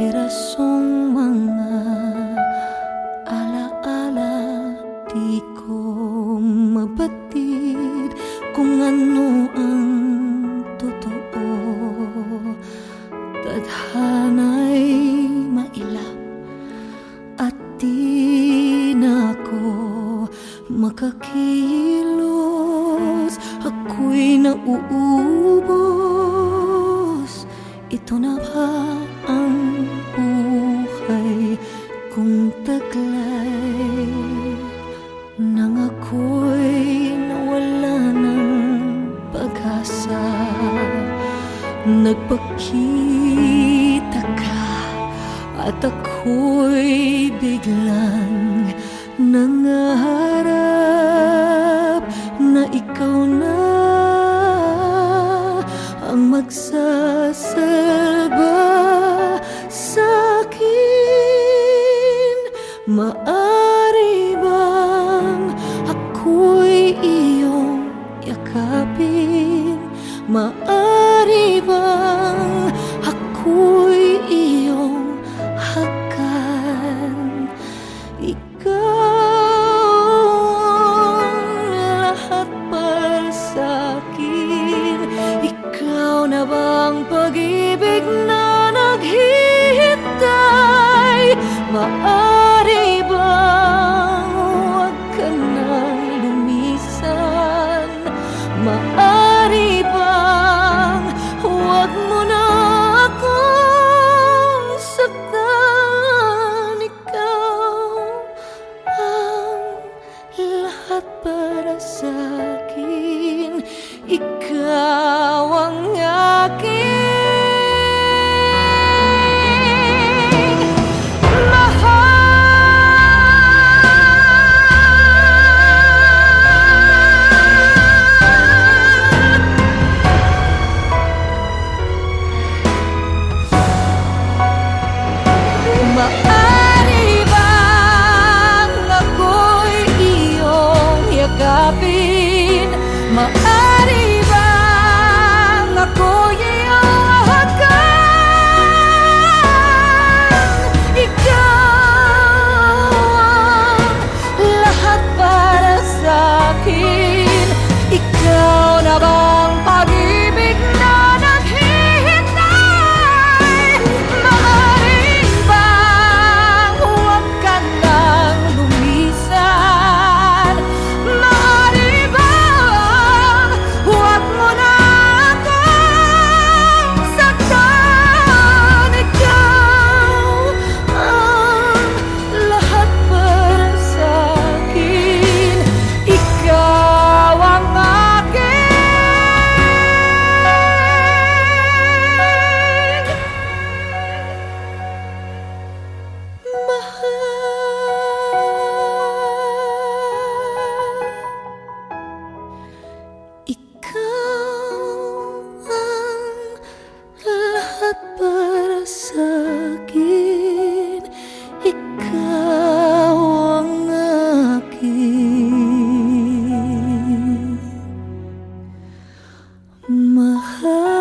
pirasong mga alaala, di ko mabatid kung ano ang totoo. Tadhana'y mailap at di na ako makakilos. Ako'y nauubos. Ito na ba ang buhay kong taglay? Nang ako'y nawala ng pag-asa, nagpakita ka at ako'y biglang nangarap na ikaw na ang magsasalba sa'kin. Maari bang ako'y iyong yakapin? Maari bang ako'y iyong hakan? Ikaw ang lahat para sa'kin. Ikaw na bang pag-ibig na naghihintay? Maari bang huwag ka nang lumisan? Maari bang huwag mo na akong saktan? Ikaw ang lahat para sa'kin. Ikaw ang aking maari bang ako'y iyong hakan? Ikaw ang lahat para sa'kin. Ikaw na bang pag-ibig na naghihintay? Maari bang huwag ka nang lumisan? Maari bang huwag mo na akong saktan? Ikaw ang lahat para sa'kin. Ikaw ang aking mahal. Ikaw ang lahat para sa'kin. Ikaw ang aking mahal.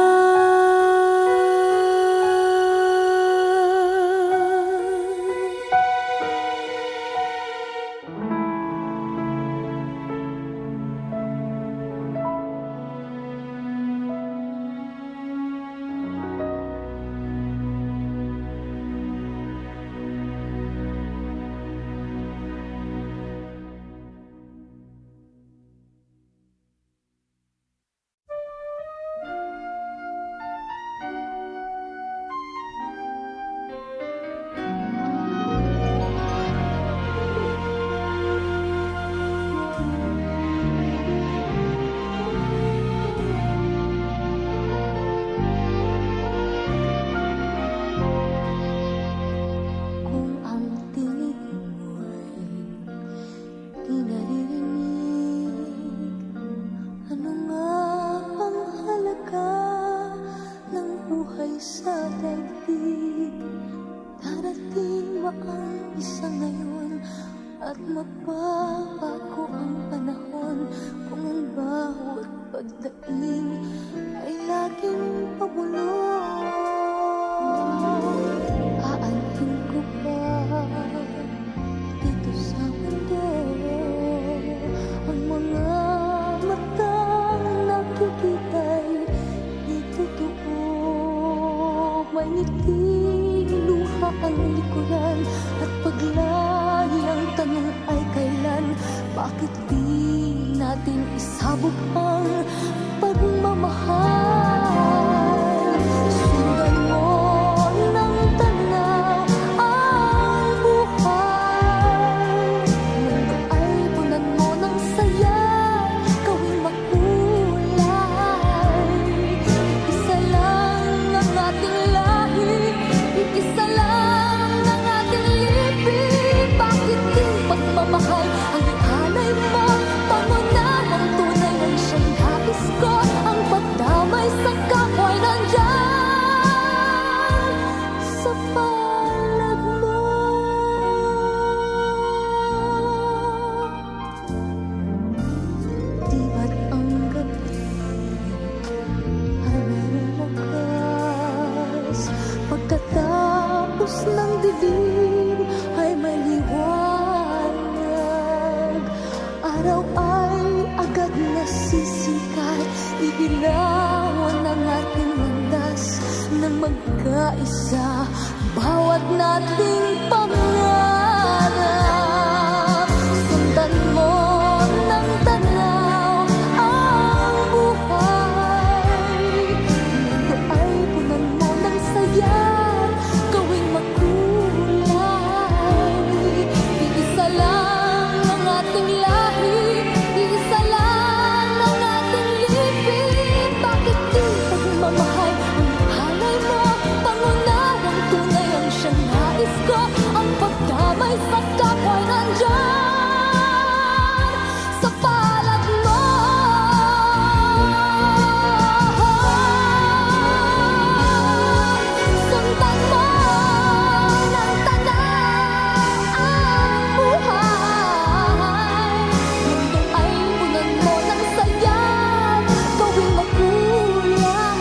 Kung ang tinig mo'y di naririnig, ano nga ang halaga ng buhay sa daigdig? Darating ba ang isa ngayon at magbabago ang panahon? Kung ang bawat pagdating ay laging pabulong, ang likuran at paglahi ang tanong ay kailan? Bakit di natin isabog ang pagmamahal? Sundan mo ng tanaw ang buhay. Mundo ay punan mo ng saya, gawing makulay. Isa lang ang ating lahi, isa lang ang ating libig. Bakit di pagmamahal ang ihalay mo? Pangunahang tunay ang siyang nais ko. Ang pagdamay sa kapwa'y nandyan sa palad mo. Di ba't ang gabi ay merong wakas? Pagkatapos ng dilim ay may liwanag. Araw ay agad nasisikat, iilawan ang ating landas ng magkaisa, bawat nating pangarap. Sundan mo ng tanaw ang buhay. Mundo ay punan mo ng saya, gawing makulay. Iisa lang ang ating lahi, iisa lang ang ating libig. Bakit di pagmamahal ang halay mo? Pangunahang tunay ang siyang nais ko. Ang pagdamay sa kapwa'y nandyan sa palad mo. Sundan mo ng tanaw ang buhay. Mundo ay punan mo ng saya, gawing makulay.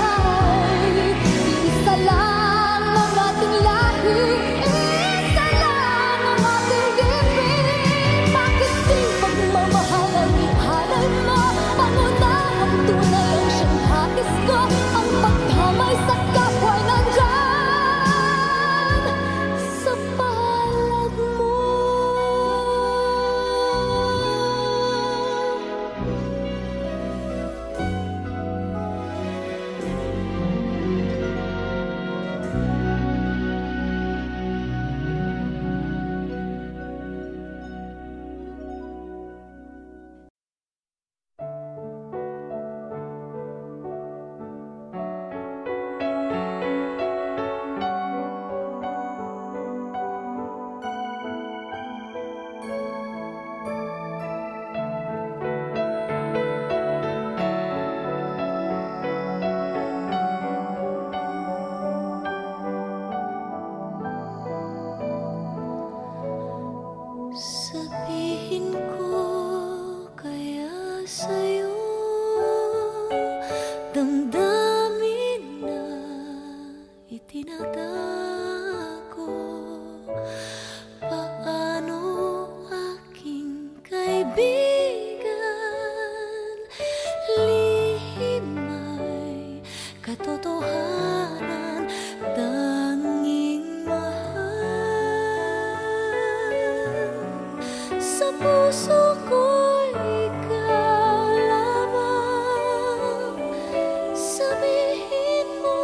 Isa lang ang ating lahi, isa lang ang ating libig. Bakit di pagmamahal ang ihalay mo? Pangunahang tunay ang siyang nais ko. Ang pagdamay sa kapwa'y nandyan sa palad mo. Sabihin ko kaya sa'yo, damdamin na itinatago. Paano aking kaibigan, lihim ay katotohanan, tanging mahal. Sa puso ko'y ikaw lamang. Sabihin mo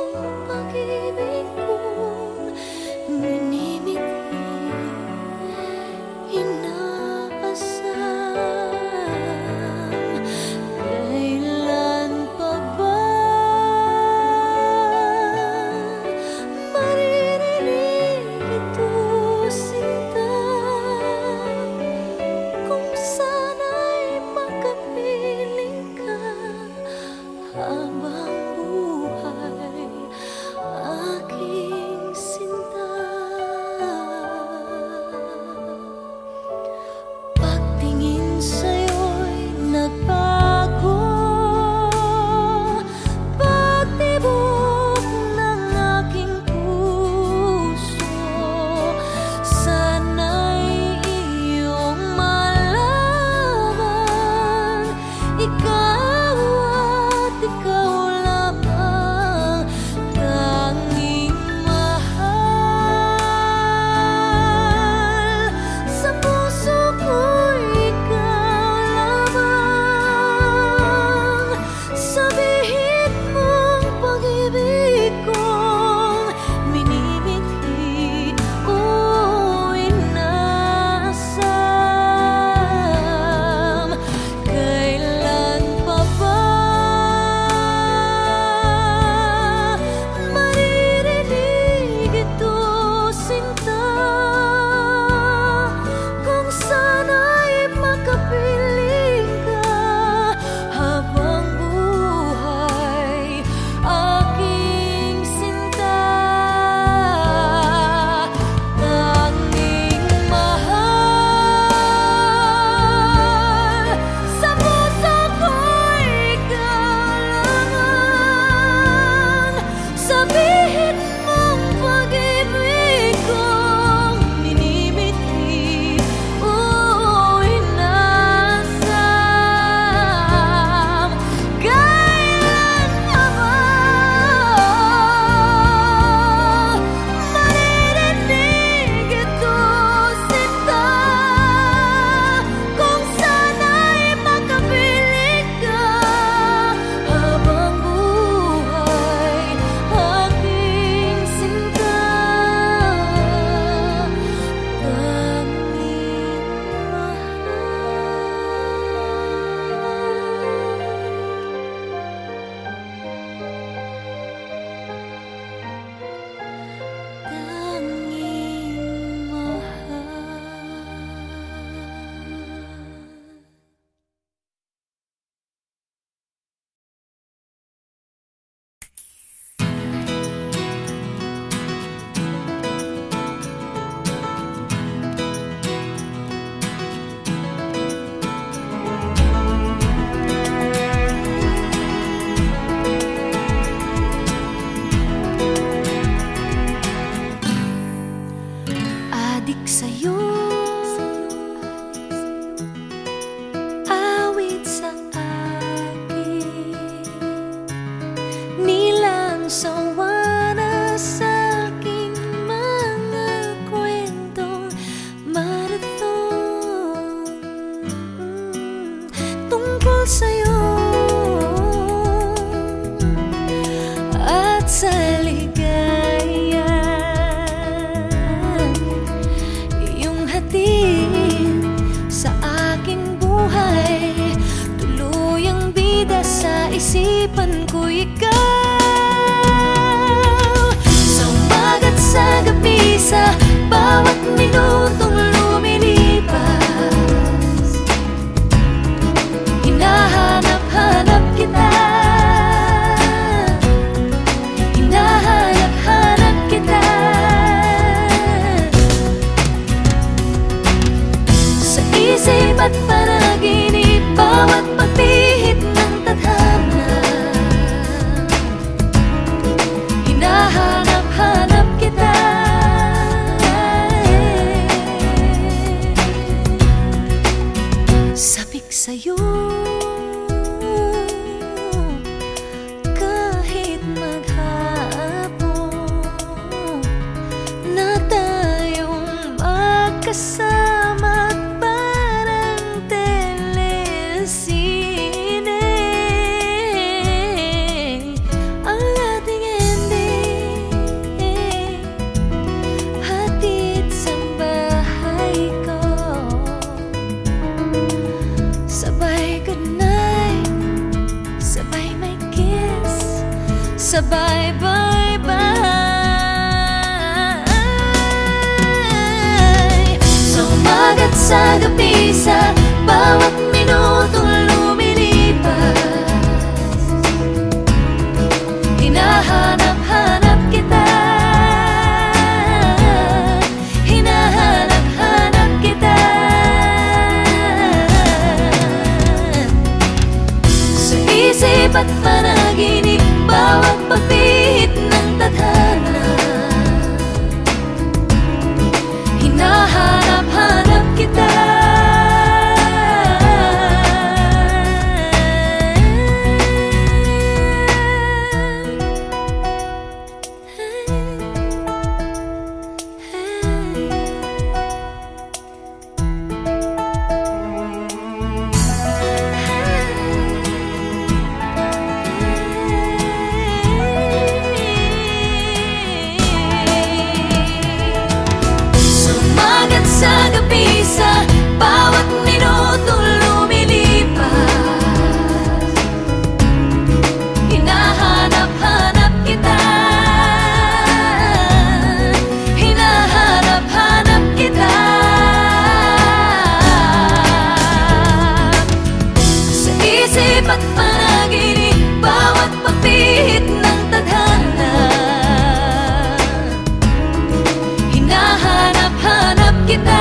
pag-ibig kong minimithi. sa'yo, awit sa akin, nilang sawa na sa'king mga kwentong marathon tungkol sa'yo at sa ligaya. Sa aking buhay, tuluyang bida sa isipan ko ikaw. Sa umaga't sa gabi, sa bawat minutong lumilipas, hinahanap-hanap kita, hinahanap-hanap kita. Isip at panaginip, bawat pagpihit ng tadhana, hinahanap-hanap kita. Sabik sa'yo kahit maghapon na tayong magkasama. Sabay bye-bye. Sa umaga't sa gabi, sa bawat minutong lumilipas, hinahanap-hanap kita, hinahanap-hanap kita. Sa isip at panaginip, bawat pagpihit ng tadhana, hinahanap-hanap kita. Sa gabi, sa bawat minutong lumilipas, hinahanap-hanap kita, hinahanap-hanap kita. Sa isip at panaginip, bawat pagpihit ng tadhana, hinahanap-hanap kita.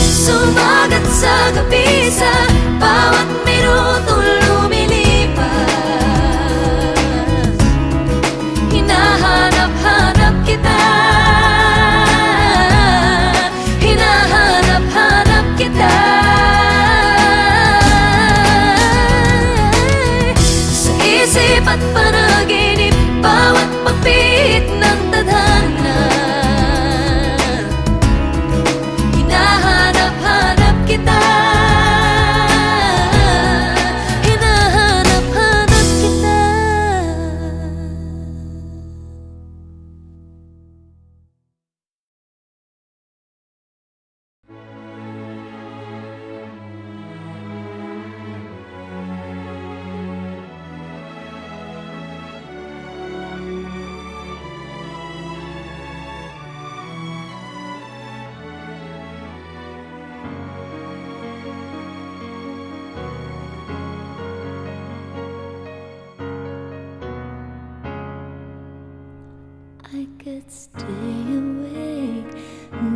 Sumagat sa gabi, sa bawat minutong lumilipas, hinahanap-hanap kita, hinahanap-hanap kita. Isip at panaginip, bawat pagpihit ng tadhana, hinahanap-hanap kita, hinahanap-hanap kita. I could stay awake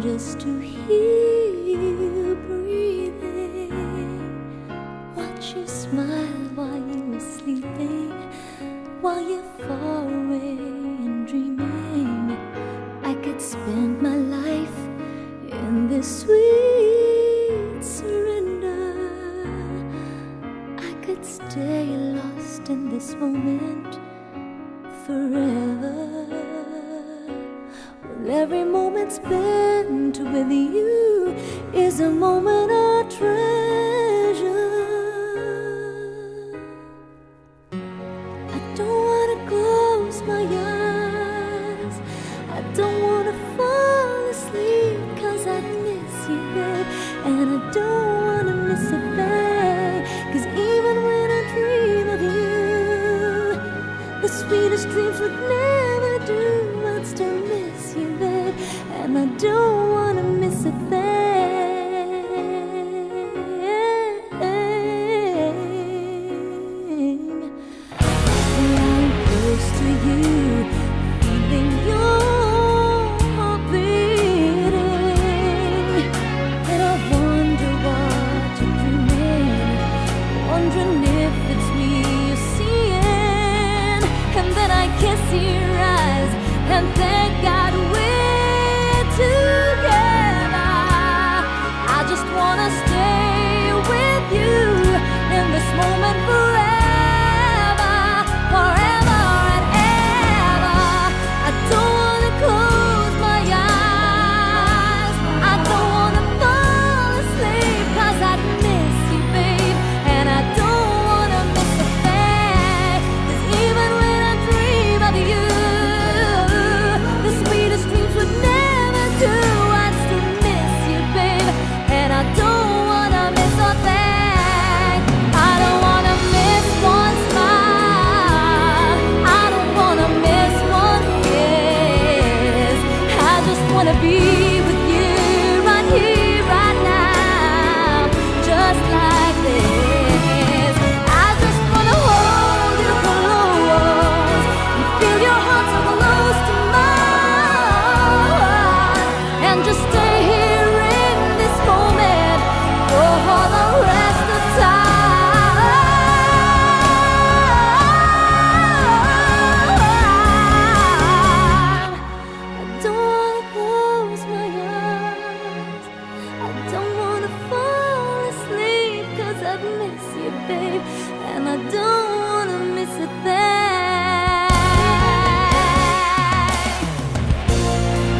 just to hear you breathing, watch you smile while you sleeping while you're far away and dreaming. I could spend my life in this sweet surrender. I could stay lost in this moment forever. Well, every moment spent with you is a moment I treasure. I don't wanna close my eyes, I don't wanna fall asleep, 'cause I miss you, babe, and I don't wanna miss a thing. 'Cause even when I dream of you, the sweetest dreams would never do. I'd still miss you, babe, and I don't wanna miss a thing. Lying close to you, feeling your heart beating, and I wonder what you're dreaming, wondering if it's me you're seeing. And then I kiss your eyes and thank God we're together. I just wanna stay with you in this moment forever, forever and ever. I don't wanna close my eyes, I don't wanna fall asleep, 'cause I miss you, babe, and I don't wanna miss a thing. 'Cause even when I dream of you, the sweetest dreams would never do. I'd still miss you, babe, and I don't wanna miss a thing. I don't wanna miss one smile, I don't wanna miss one kiss. I just wanna be with you right here, right now, just like this. I just wanna hold you close and feel your heart so close to mine, and just stay here in this moment for the rest of time. I don't wanna close my eyes, I don't wanna fall asleep, 'cause I miss you, babe, and I don't wanna miss a thing.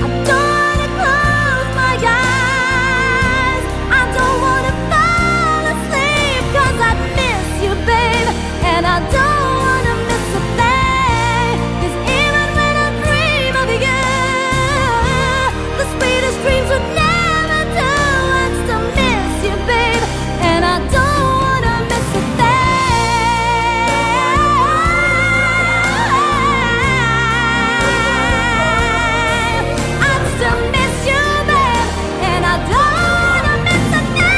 I don't wanna close my eyes, I don't wanna fall asleep, 'cause I miss you, babe, and I don't wanna miss a thing. 'Cause even when I dream of you, the sweetest dreams would never do. I'd still miss you, babe, and I don't wanna miss a thing. I'd still miss you, babe, and I don't wanna miss a thing.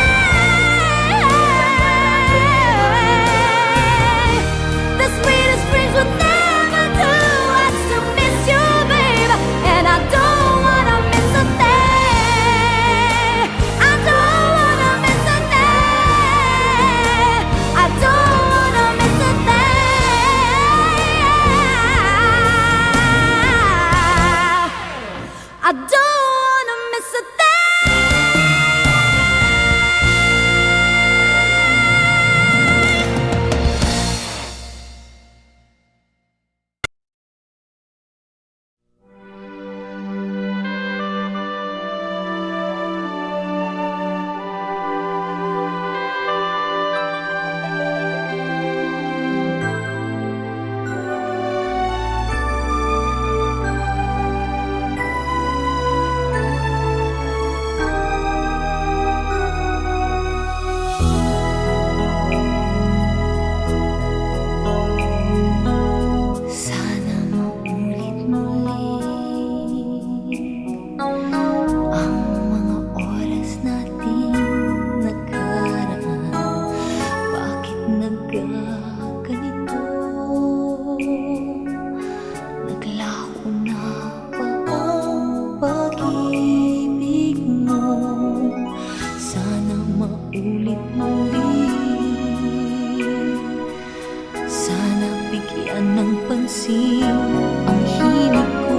kasing ang himig ko,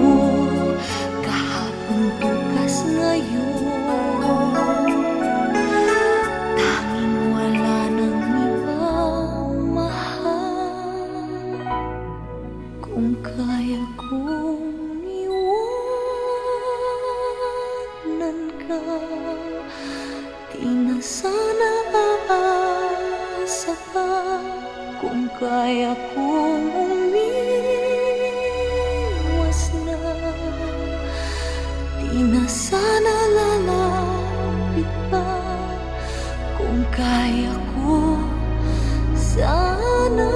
kahapon, bukas, ngayon. Tanging wala nang ibang mahal. Kung kaya kong iwanan ka, di na sana aasa pa. Kung kaya kong umiwas na, di na sana lalapit pa. Kung kaya ko sana.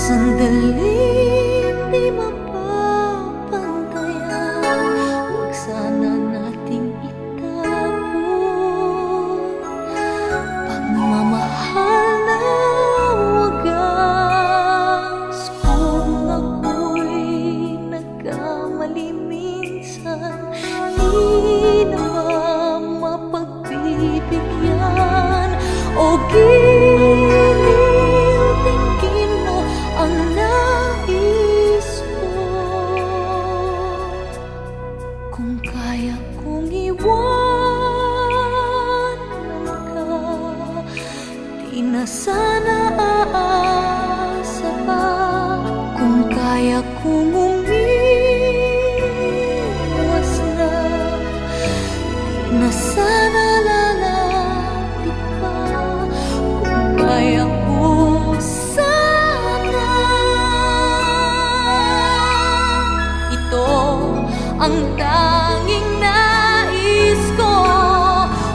Sandaling di mapapantayan, huwag sana nating itapon. Pagmamahal na wagas, kung ako'y nagkamali minsan, di na mapagbibigyan. O tingin mo ang nais ko. Kung kaya kong iwanan ka, di na sana aasa pa. Kung kaya kong umiwas na, di na sana lalapit pa. Kung kaya ko sana. Ito ang tanging nais ko,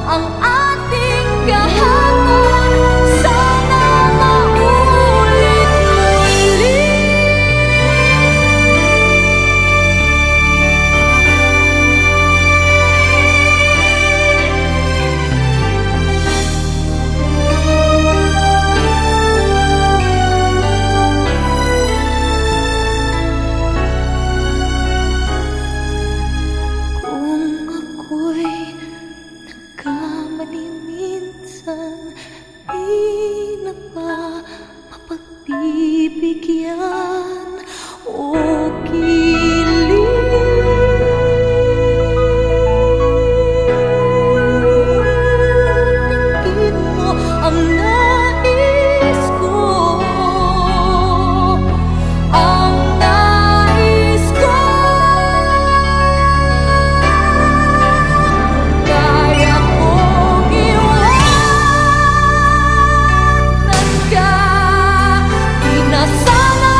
ang ating kahapon sana maulit-ulit. Nagkamali minsan, di na pa mapagbibigyan. O tingin mo ang nais ko, ang nais ko. Kaya kong iwanan ka, di na sana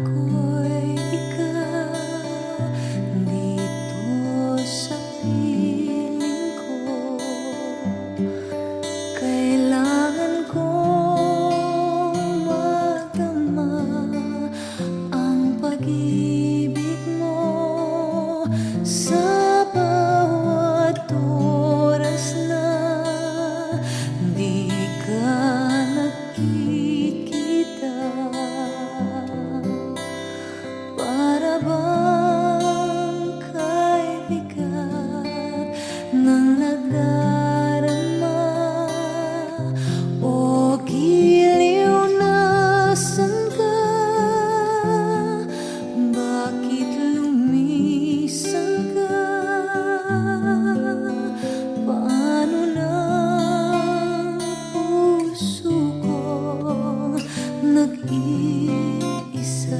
ko'y ikaw dito sa piling ko. Kailangan kong madama ang pag-ibig mo sa bawat oras na di ka nakikita. Para bang kay bigat ng nadarama o giliw na saan ka? Bakit lumisan ka? Paano na puso ko nag-iisa?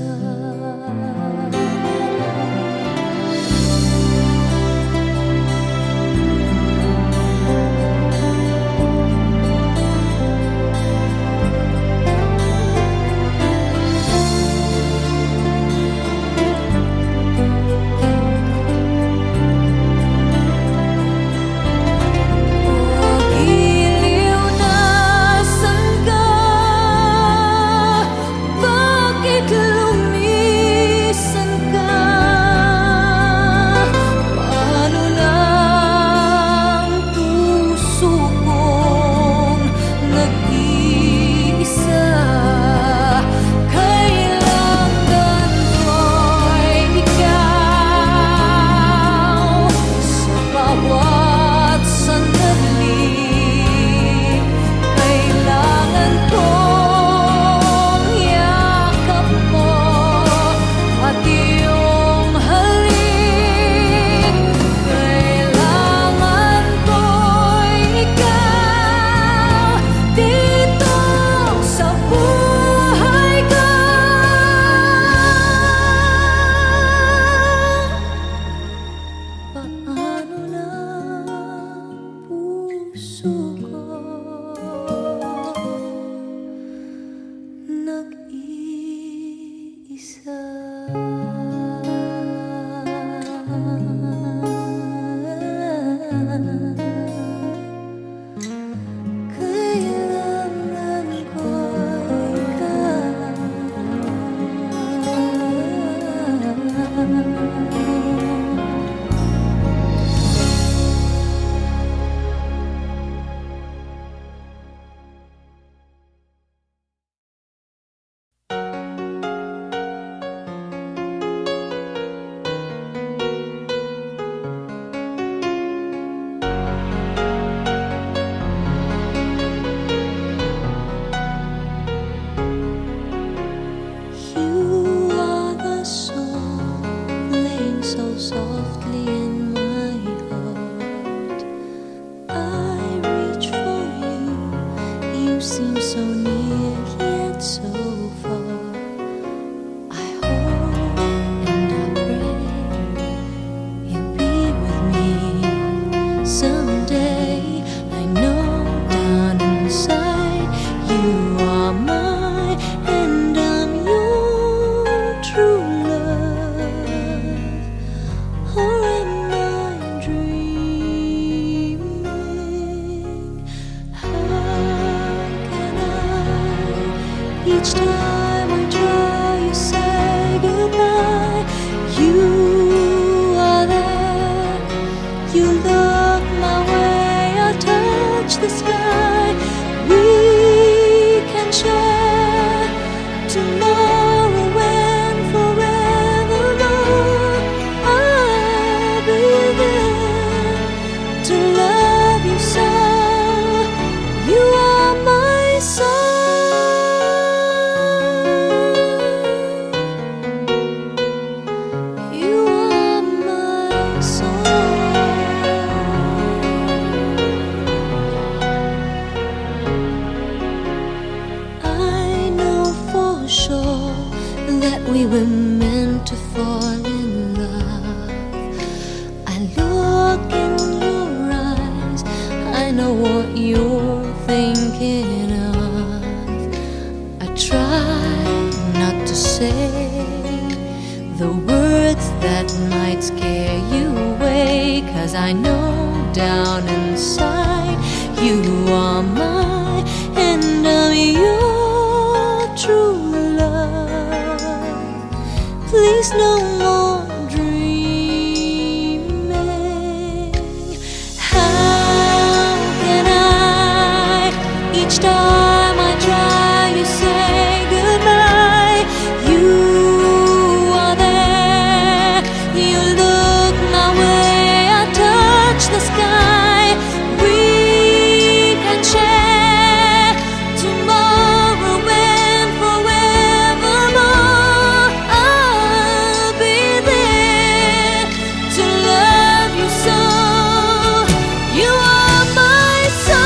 Each time I try, you say goodbye. You are there. You look my way. I touch the sky. We can share tomorrow and forevermore. I'll be there to love you so. You are my soul. We were meant to fall in love. I look in your eyes, I know what you're thinking of. I try not to say the words that might scare you away, 'cause I know down inside you are mine and I'm your true love. Please no more dreaming. How can I, each time I try, you say goodbye. You are there, you look my way, I touch the sky. We can share tomorrow and forevermore. I'll be there to love you so. You are my soul.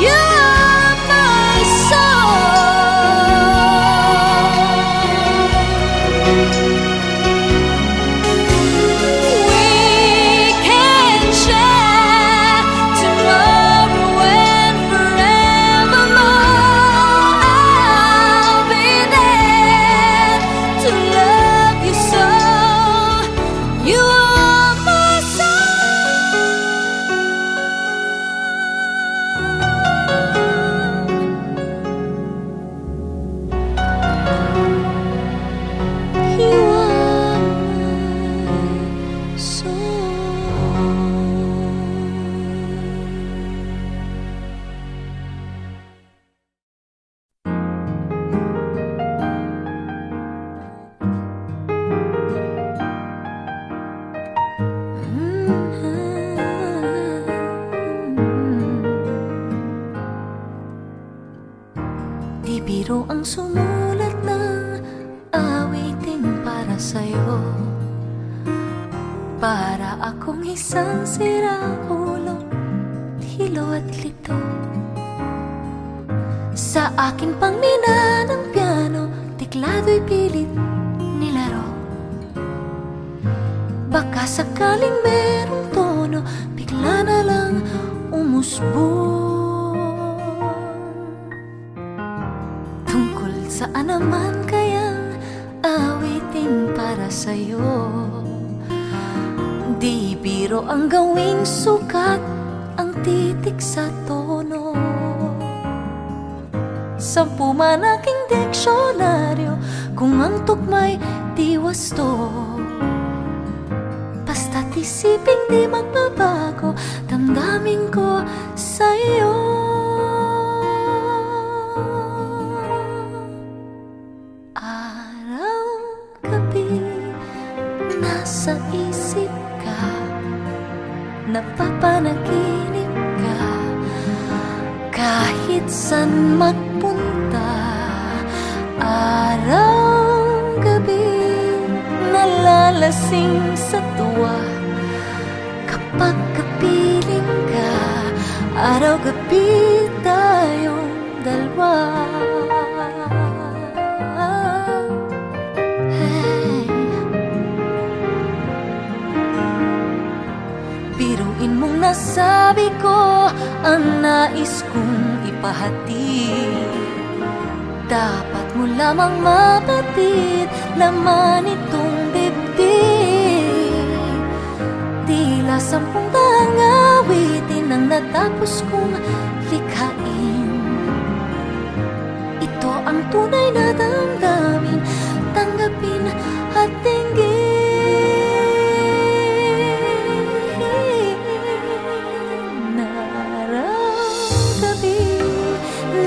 You are my We can share tomorrow and forevermore. I'll be there to love you so. You are my You are my soul. Di biro ang sumulat ng awiting para sa'yo, para akong isang siraulo, hilo at lito. Sa aking pangmina ng piano, tiklado'y pilit nilaro. Baka sakaling merong tono, bigla na lang umusbong. Tungkol saan naman kayang awitin para sa'yo? Di biro ang gawing sukat, ang titik sa tono. 10 man aking diksyonaryo, kung ang tugma'y di wasto. Basta't isiping di magbabago, damdamin ko sa'yo. Araw-gabi, nasa isip ka, napapanaginip ka. Kahit san magpunta, araw-gabi, nalalasing sa tuwa. Kapag kapiling ka, araw-gabi tayong dalawa. Biruin mong nasabi ko ang nais kong ipahatid. Dapat mo lamang mapatid, laman itong dibdib. Tila 10 daang awitin ang natapos kong likhain. Ito ang tunay na damdamin, tanggapin at tinggin.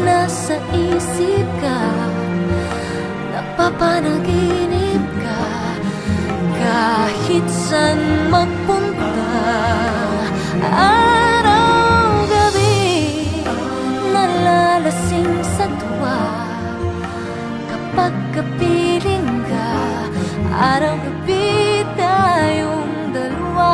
Nasa isip ka, napapanaginip ka. Kahit san magpunta, araw-gabi, nalalasing sa tuwa. Kapag kapiling ka, araw-gabi tayong dalawa.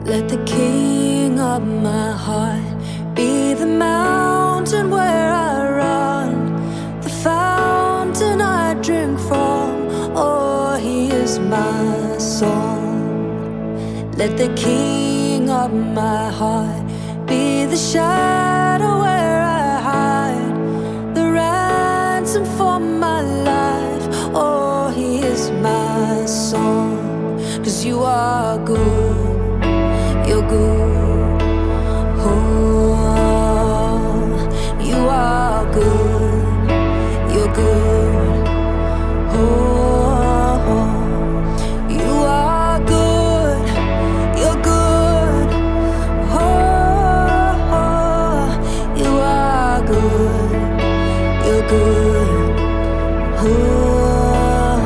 Let the king of my heart be the mountain where I run, the fountain I drink from. Oh, he is my song. Let the king of my heart be the shadow where I hide, the ransom for my life. Oh, he is my song. 'Cause you are good, you're good. Oh, you are good, you're good. Oh, you are good, you're good. Oh, you are good, you're good. Oh,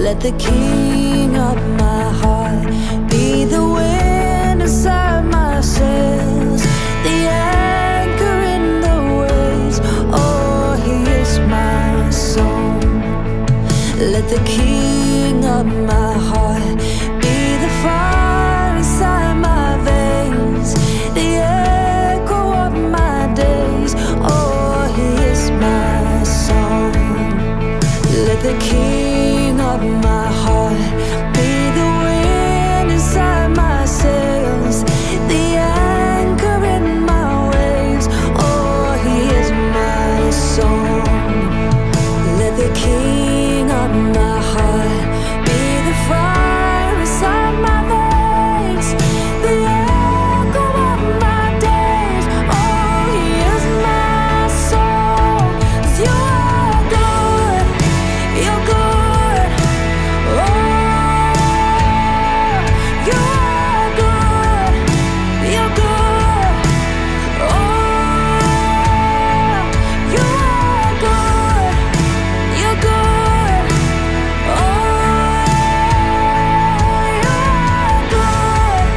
let the king of my heart be the wind inside my sails, the anchor in the waves. Oh, he is my song. Let the king of my heart be the fire inside my veins, the echo of my days. Oh, he is my song. Let the king of my heart be the wind inside my sails, the anchor in my waves. Oh, he is my song. Let the king of my heart be the fire inside my veins, the echo of my days. Oh, he is my song. 'Cause you are good, you're good. Oh, you are good, you're good. Oh, you are good, you're good. Oh, you're good,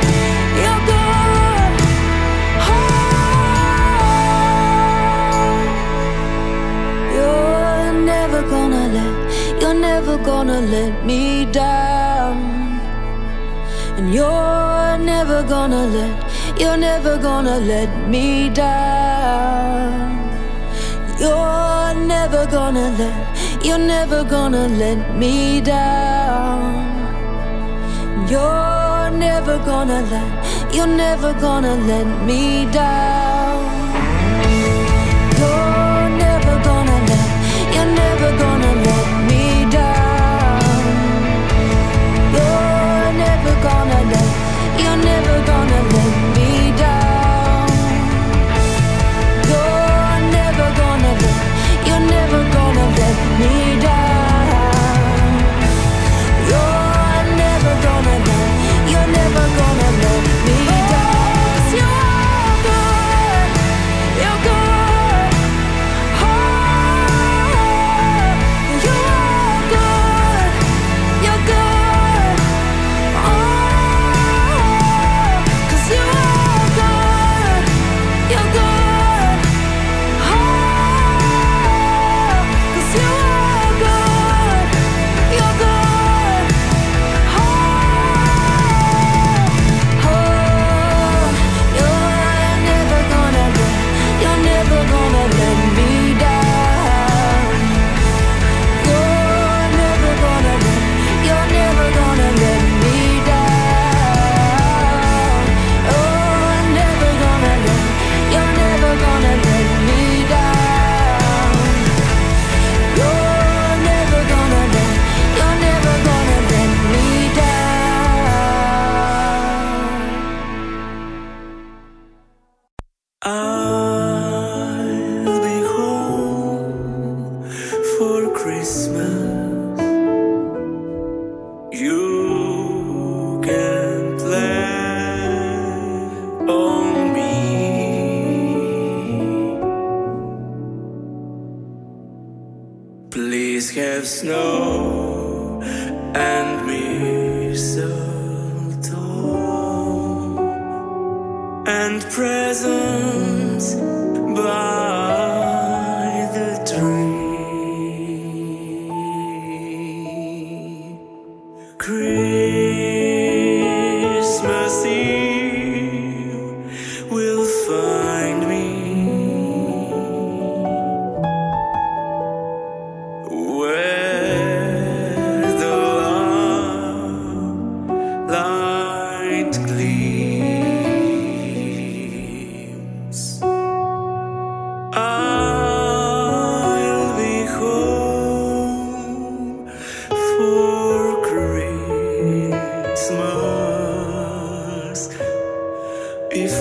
you're good. Oh, you're never gonna let me down. And you're never gonna let me down. You're never gonna let me down. You're never gonna let me down. You're never gonna let me down. You're never gonna let me down. You're never gonna let me down. You're never gonna let me down. 'Cause you are good, you're good. Oh, you are good, you're good. Oh, 'cause you are good, you're good. Oh, 'cause you are good, you're good. Oh, you're never gonna let me down. You're never gonna let me down. Oh, you're never gonna let me down. You're never gonna let me down. I'll be home for Christmas. You can plan on me. Please have snow and mistletoe and presents by the tree. Christmas light gleams, I'll be home for Christmas if